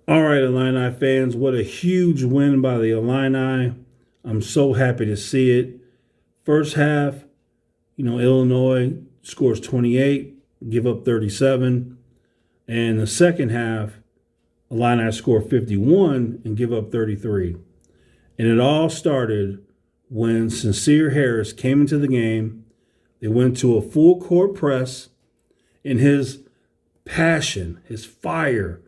All right, Illini fans, what a huge win by the Illini. I'm so happy to see it. First half, Illinois scores 28, give up 37. And the second half, Illini score 51 and give up 33. And it all started when Sencire Harris came into the game. They went to a full court press, and his passion, his fire,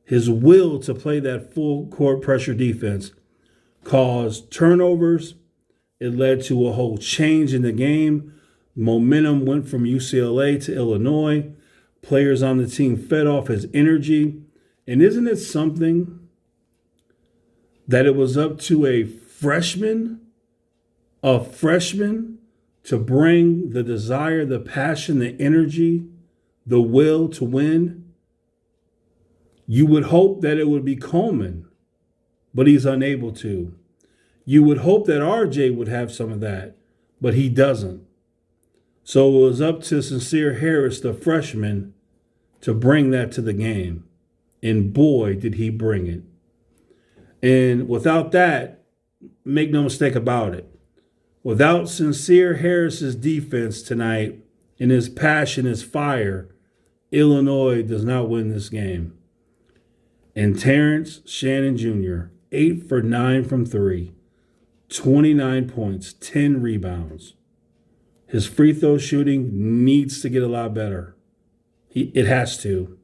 his will to play that full court pressure defense caused turnovers. It led to a whole change in the game. Momentum went from UCLA to Illinois. Players on the team fed off his energy. And isn't it something that it was up to a freshman to bring the desire, the passion, the energy, the will to win? You would hope that it would be Coleman, but he's unable to. You would hope that RJ would have some of that, but he doesn't. So it was up to Sencire Harris, the freshman, to bring that to the game. And boy, did he bring it. And without that, make no mistake about it, without Sencire Harris's defense tonight and his passion, his fire, Illinois does not win this game. And Terrance Shannon Jr., 8 for 9 from 3, 29 points, 10 rebounds. His free throw shooting needs to get a lot better. It has to.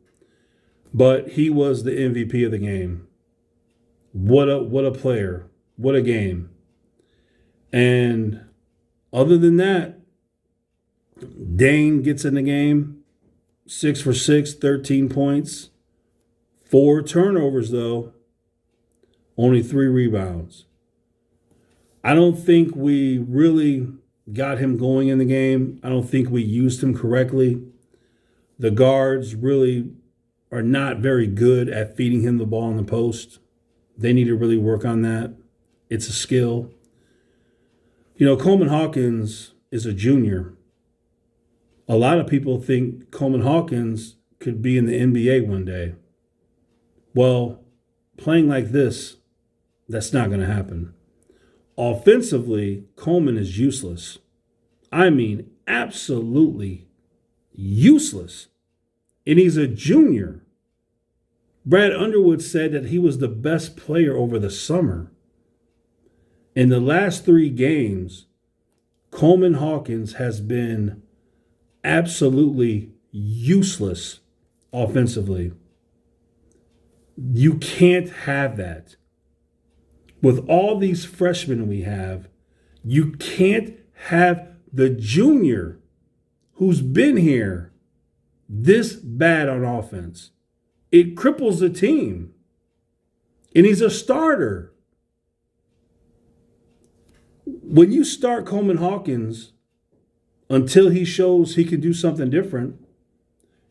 But he was the MVP of the game. What a player. What a game. And other than that, Dane gets in the game, 6 for 6, 13 points. 4 turnovers, though. Only 3 rebounds. I don't think we really got him going in the game. I don't think we used him correctly. The guards really are not very good at feeding him the ball in the post. They need to really work on that. It's a skill. Coleman Hawkins is a junior. A lot of people think Coleman Hawkins could be in the NBA one day. Well, playing like this, that's not going to happen. Offensively, Coleman is useless. I mean, absolutely useless. And he's a junior. Brad Underwood said that he was the best player over the summer. In the last 3 games, Coleman Hawkins has been absolutely useless offensively. You can't have that. With all these freshmen we have, you can't have the junior who's been here this bad on offense. It cripples the team. And he's a starter. When you start Coleman Hawkins until he shows he can do something different,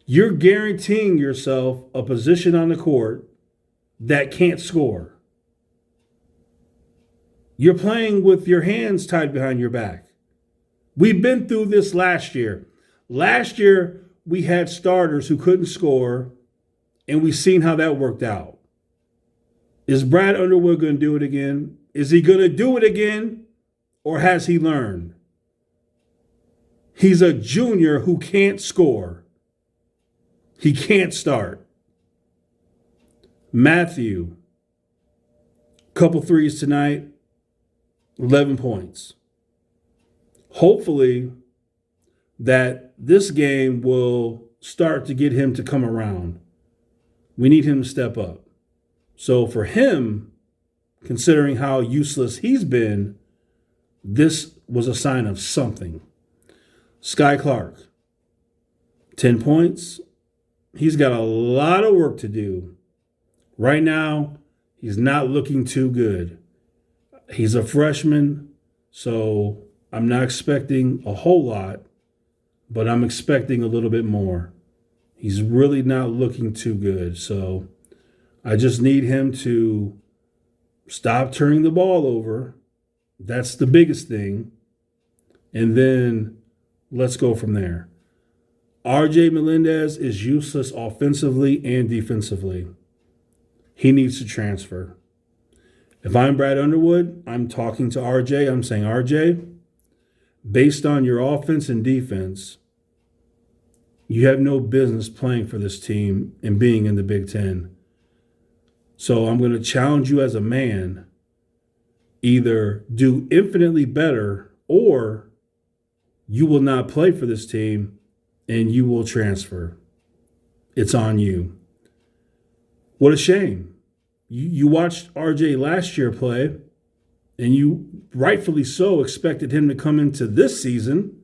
you're guaranteeing yourself a position on the court that can't score. You're playing with your hands tied behind your back. We've been through this last year. Last year, we had starters who couldn't score, and we've seen how that worked out. Is Brad Underwood going to do it again? Is he going to do it again, or has he learned? He's a junior who can't score. He can't start. Matthew, couple threes tonight, 11 points. Hopefully that this game will start to get him to come around. We need him to step up. So for him, considering how useless he's been, this was a sign of something. Sky Clark, 10 points. He's got a lot of work to do. Right now, he's not looking too good. He's a freshman, so I'm not expecting a whole lot, but I'm expecting a little bit more. He's really not looking too good, so I just need him to stop turning the ball over. That's the biggest thing. And then let's go from there. RJ Melendez is useless offensively and defensively. he needs to transfer. If I'm Brad Underwood, I'm talking to RJ. I'm saying, RJ, based on your offense and defense, you have no business playing for this team and being in the Big Ten. So I'm going to challenge you as a man, either do infinitely better or you will not play for this team and you will transfer. It's on you. What a shame. You watched RJ last year play, and you rightfully so expected him to come into this season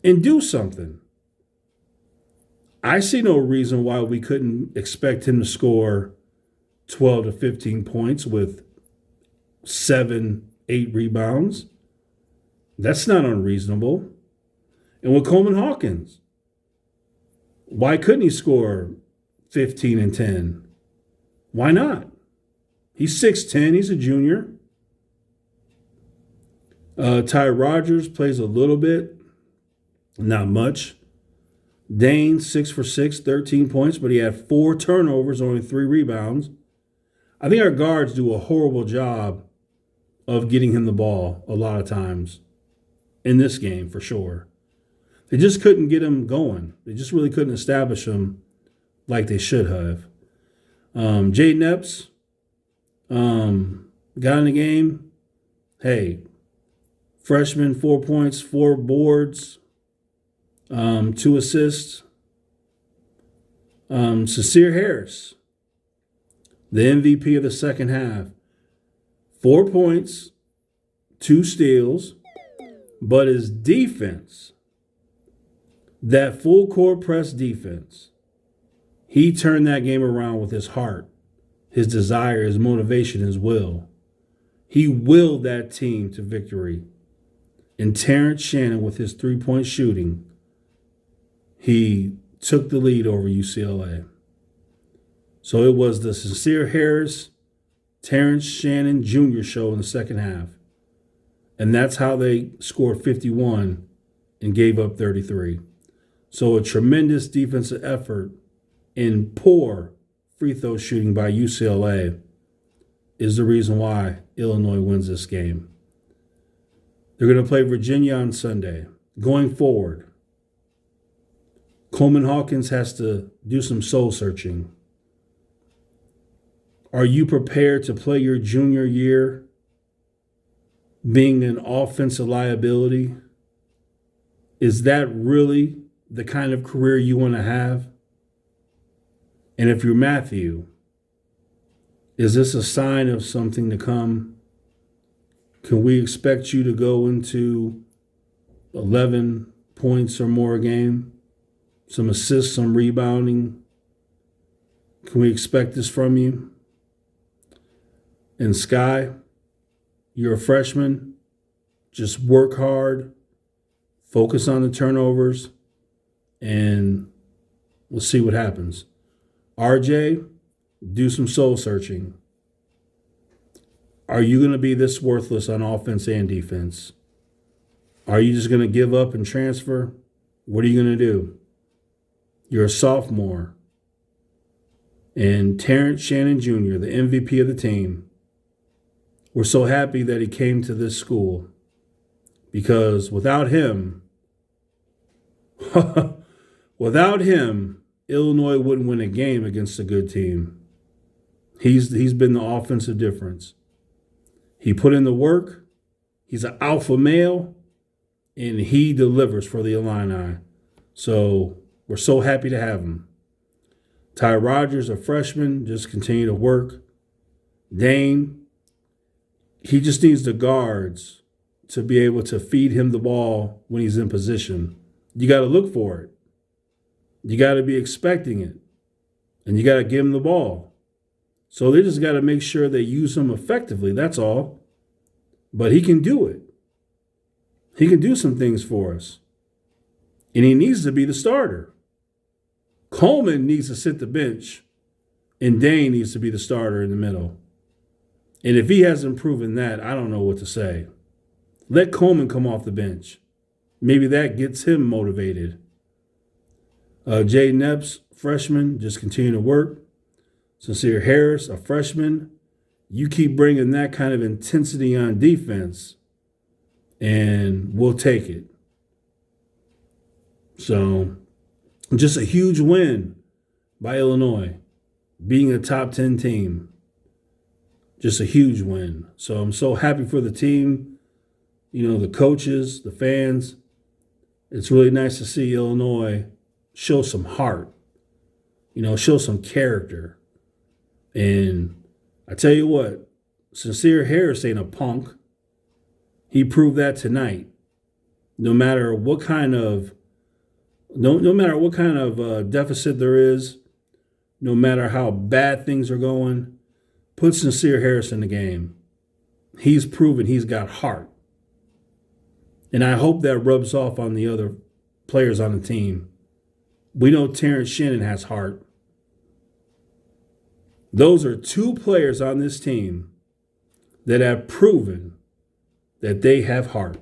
and do something. I see no reason why we couldn't expect him to score 12 to 15 points with 7, 8 rebounds. That's not unreasonable. And with Coleman Hawkins, why couldn't he score 15 and 10? Why not? He's 6'10", he's a junior. Ty Rodgers plays a little bit, not much. Dane, 6 for 6, 13 points, but he had 4 turnovers, only 3 rebounds. I think our guards do a horrible job of getting him the ball a lot of times in this game, for sure. They just couldn't get him going. They just really couldn't establish him like they should have. Jaden Epps got in the game. Hey, freshman, 4 points, 4 boards, 2 assists. Sencire Harris, the MVP of the second half, 4 points, 2 steals, but his defense, that full court press defense, he turned that game around with his heart, his desire, his motivation, his will. He willed that team to victory. And Terrance Shannon, with his 3-point shooting, he took the lead over UCLA. So it was the Sencire Harris, Terrance Shannon Jr. show in the second half. And that's how they scored 51 and gave up 33. So a tremendous defensive effort and poor free throw shooting by UCLA is the reason why Illinois wins this game. They're going to play Virginia on Sunday. Going forward, Coleman Hawkins has to do some soul searching. Are you prepared to play your junior year being an offensive liability? Is that really the kind of career you want to have? And if you're Matthew, is this a sign of something to come? Can we expect you to go into 11 points or more a game? Some assists, some rebounding? Can we expect this from you? And Sky, you're a freshman. Just work hard, focus on the turnovers, and we'll see what happens. RJ, do some soul searching. Are you going to be this worthless on offense and defense? Are you just going to give up and transfer? What are you going to do? You're a sophomore. And Terrance Shannon Jr., the MVP of the team, we're so happy that he came to this school, because without him, Illinois wouldn't win a game against a good team. He's been the offensive difference. He put in the work. He's an alpha male, and he delivers for the Illini. So we're so happy to have him. Ty Rodgers, a freshman, just continue to work. Dane, he just needs the guards to be able to feed him the ball when he's in position. You got to look for it. You got to be expecting it. And you got to give him the ball. So they just got to make sure they use him effectively. That's all. But he can do it. He can do some things for us. And he needs to be the starter. Coleman needs to sit the bench, and Dane needs to be the starter in the middle. And if he hasn't proven that, I don't know what to say. Let Coleman come off the bench. Maybe that gets him motivated. Jaden Epps, freshman, just continue to work. Sencire Harris, a freshman, you keep bringing that kind of intensity on defense, and we'll take it. So, just a huge win by Illinois, being a top 10 team. Just a huge win. So I'm so happy for the team, the coaches, the fans. It's really nice to see Illinois show some heart, show some character. And I tell you what, Sencire Harris ain't a punk. He proved that tonight. No matter what kind of deficit there is, no matter how bad things are going, put Sencire Harris in the game. He's proven he's got heart. And I hope that rubs off on the other players on the team. We know Terrance Shannon has heart. Those are two players on this team that have proven that they have heart.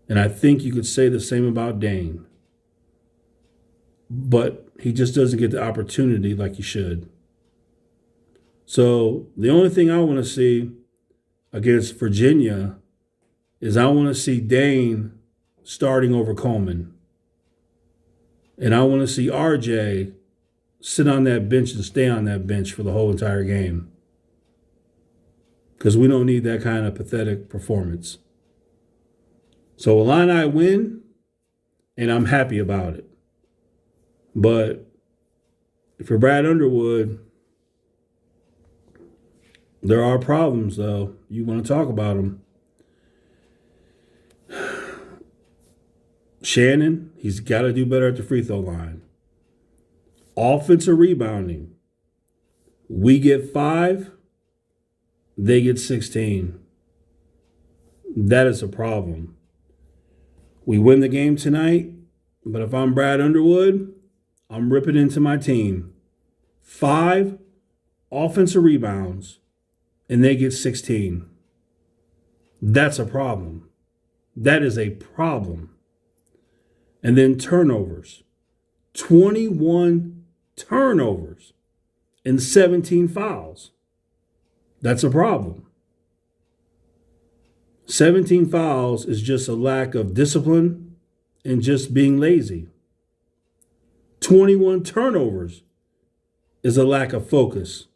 And I think you could say the same about Dane. But he just doesn't get the opportunity like he should. So the only thing I want to see against Virginia is I want to see Dane starting over Coleman. And I want to see RJ sit on that bench and stay on that bench for the whole entire game. Because we don't need that kind of pathetic performance. So Illini win, and I'm happy about it. But if you're Brad Underwood, there are problems, though. You want to talk about them. Shannon, he's got to do better at the free throw line. Offensive rebounding. We get 5, they get 16. That is a problem. We win the game tonight, but if I'm Brad Underwood, I'm ripping into my team. 5 offensive rebounds, and they get 16. That's a problem. That is a problem. And then turnovers. 21 turnovers and 17 fouls. That's a problem. 17 fouls is just a lack of discipline and just being lazy. 21 turnovers is a lack of focus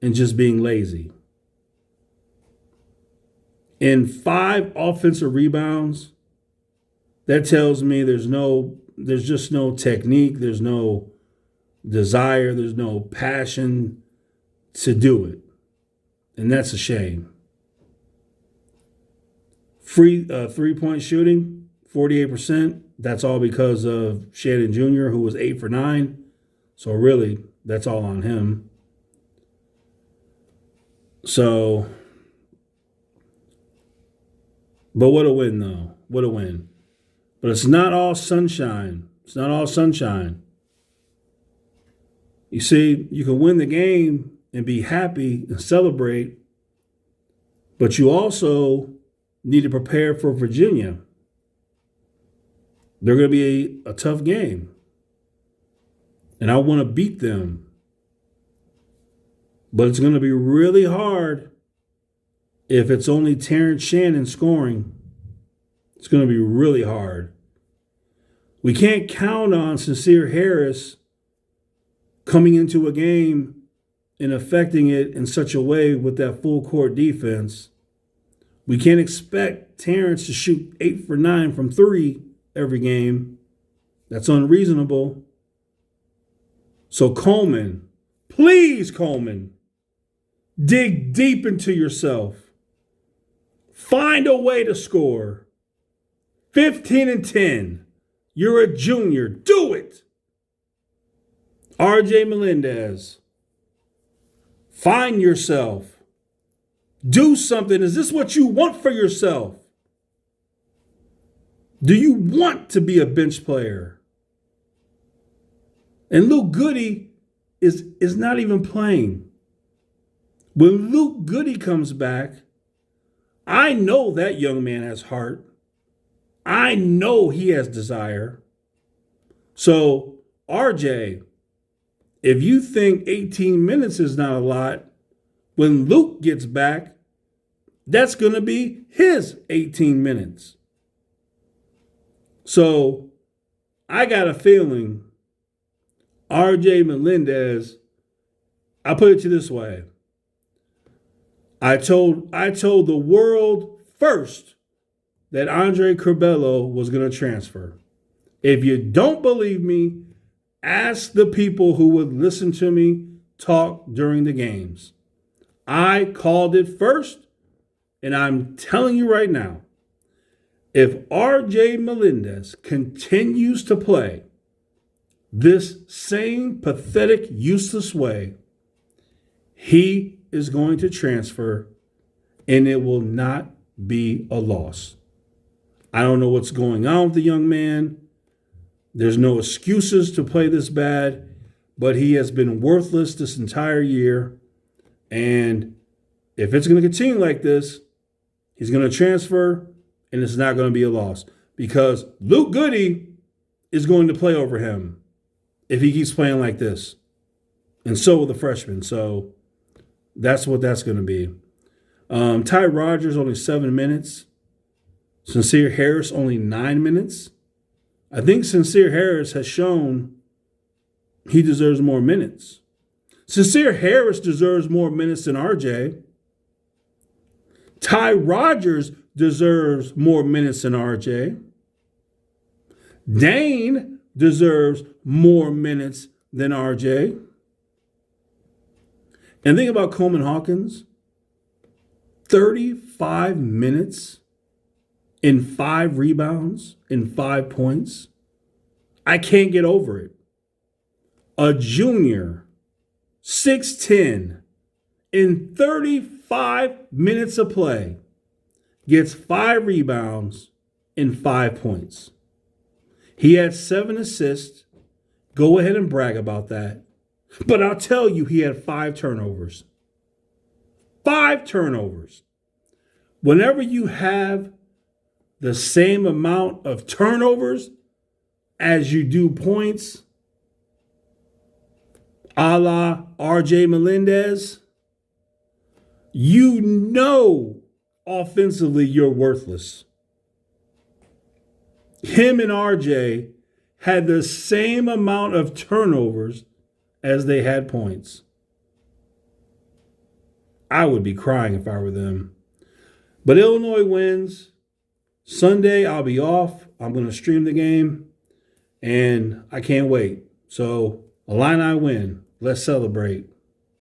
and just being lazy. And 5 offensive rebounds, that tells me there's just no technique, there's no desire, there's no passion to do it. And that's a shame. Free three-point shooting, 48%. That's all because of Shannon Jr., who was 8 for 9. So really, that's all on him. So, but what a win, though. What a win. But it's not all sunshine. It's not all sunshine. You see, you can win the game and be happy and celebrate, but you also need to prepare for Virginia. They're going to be a tough game. And I want to beat them. But it's going to be really hard if it's only Terrance Shannon scoring. It's going to be really hard. We can't count on Sencire Harris coming into a game and affecting it in such a way with that full court defense. We can't expect Terrance to shoot 8 for 9 from 3 every game. That's unreasonable. So Coleman, please Coleman, dig deep into yourself. Find a way to score. 15 and 10. You're a junior. Do it. RJ Melendez, find yourself. Do something. Is this what you want for yourself? Do you want to be a bench player? And Luke Goody is not even playing. When Luke Goody comes back, I know that young man has heart. I know he has desire. So, RJ, If you think 18 minutes is not a lot, when Luke gets back, that's going to be his 18 minutes. So I got a feeling RJ Melendez, I'll put it to you this way. I told the world first that Andre Curbelo was going to transfer. If you don't believe me, ask the people who would listen to me talk during the games. I called it first, and I'm telling you right now, if RJ Melendez continues to play this same pathetic, useless way, he is going to transfer, and it will not be a loss. I don't know what's going on with the young man. There's no excuses to play this bad, but he has been worthless this entire year. And if it's going to continue like this, he's going to transfer, and it's not going to be a loss because Luke Goody is going to play over him if he keeps playing like this. And so will the freshman. So that's what that's going to be. Ty Rodgers, only 7 minutes. Sencire Harris, only 9 minutes. I think Sencire Harris has shown he deserves more minutes. Sencire Harris deserves more minutes than RJ. Ty Rodgers deserves more minutes than RJ. Dane deserves more minutes than RJ. And think about Coleman Hawkins. 35 minutes in 5 rebounds in 5 points. I can't get over it. A junior, 6'10", in 35 minutes of play, gets 5 rebounds and 5 points. He had 7 assists. Go ahead and brag about that. But I'll tell you, he had 5 turnovers. 5 turnovers. Whenever you have the same amount of turnovers as you do points, a la RJ Melendez, you know offensively you're worthless. Him and RJ had the same amount of turnovers as they had points. I would be crying if I were them. But Illinois wins. Sunday, I'll be off. I'm going to stream the game, and I can't wait. So, Illini win. Let's celebrate.